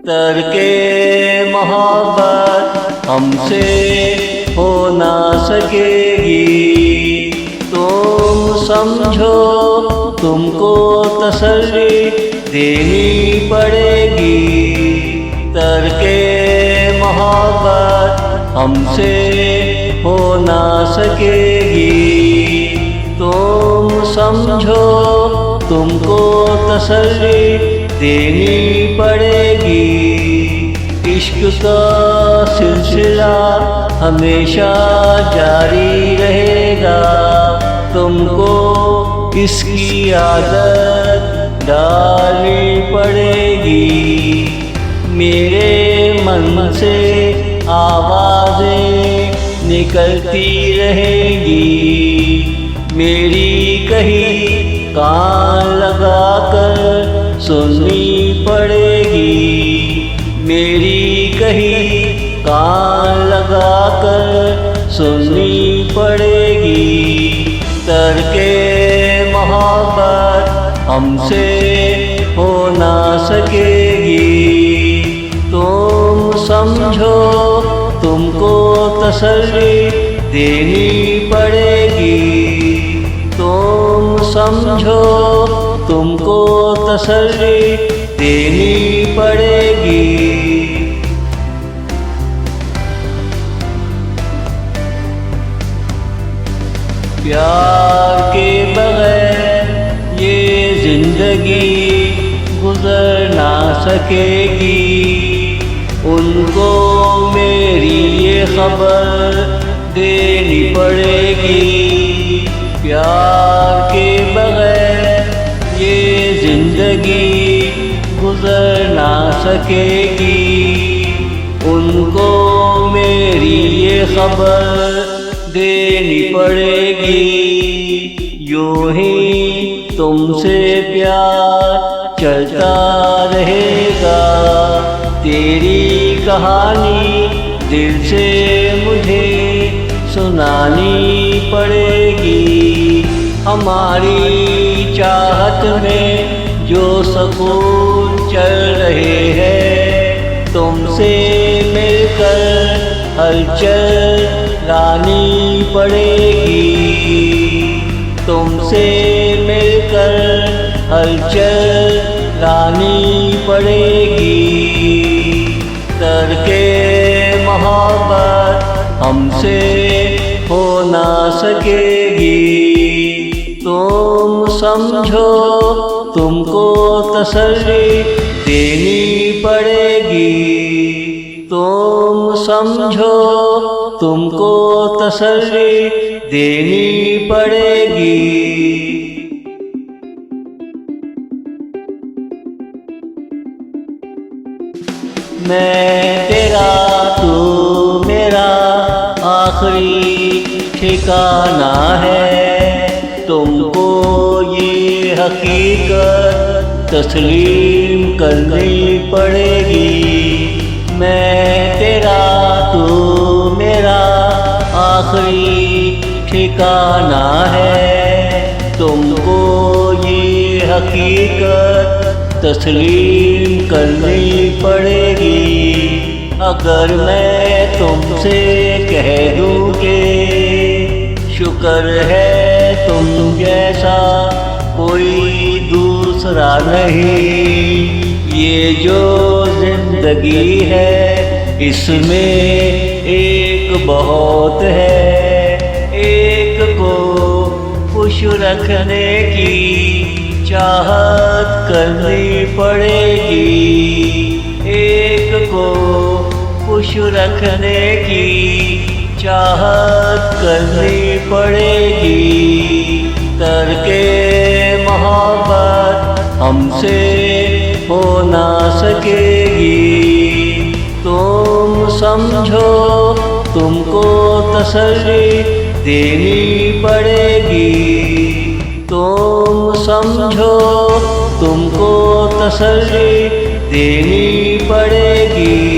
तरके मोहब्बत हमसे हो ना सकेगी। तुम समझो तुमको तसल्ली देनी पड़ेगी। तरके मोहब्बत हमसे हो ना सकेगी। तुम समझो तुमको तसल्ली देनी पड़ेगी। इश्क का सिलसिला हमेशा जारी रहेगा। तुमको इसकी आदत डालनी पड़ेगी। मेरे मन से आवाज़ें निकलती रहेंगी। मेरी कही कान लगाकर सुननी पड़ेगी। मेरी कही कान लगाकर सुननी पड़ेगी। तरके मोहब्बत हमसे हो ना सकेगी। तुम समझो तुमको तसल्ली देनी पड़ेगी। तुम समझो तुमको तसल्ली देनी पड़ेगी। प्यार के बगैर ये जिंदगी गुजर ना सकेगी। उनको मेरी ये खबर देनी पड़ेगी। प्यार के बगैर ये जिंदगी गुजर ना सकेगी। उनको मेरी ये खबर देनी पड़ेगी। यूं ही तुमसे प्यार चलता रहेगा। तेरी कहानी दिल से मुझे सुनानी पड़ेगी। हमारी चाहत में जो सुकून चल रहे हैं, तुमसे मिलकर हलचल लानी पड़ेगी। तुमसे मिलकर हलचल लानी पड़ेगी। तरके मोहब्बत हमसे हो ना सकेगी। तुम समझो तुमको तसल्ली देनी पड़ेगी। तुम समझो तुमको तसल्ली देनी पड़ेगी। मैं तेरा तू मेरा आखिरी ठिकाना है। तुमको ये हकीकत तस्लीम करनी पड़ेगी। मैं तेरा तू मेरा आखिरी ठिकाना है। तुमको ये हकीकत तस्लीम करनी पड़ेगी। अगर मैं तुमसे कह दूं कि शुक्र है तुम जैसा कोई दूसरा नहीं। ये जो जिंदगी है इसमें एक बहुत है। एक को खुश रखने की चाहत करनी पड़ेगी। एक को खुश रखने की चाहत करनी पड़ेगी। तरके मोहब्बत हमसे हो ना सकेगी। तुम समझो तुमको तसल्ली देनी पड़ेगी। तुम समझो तुमको तसल्ली देनी पड़ेगी।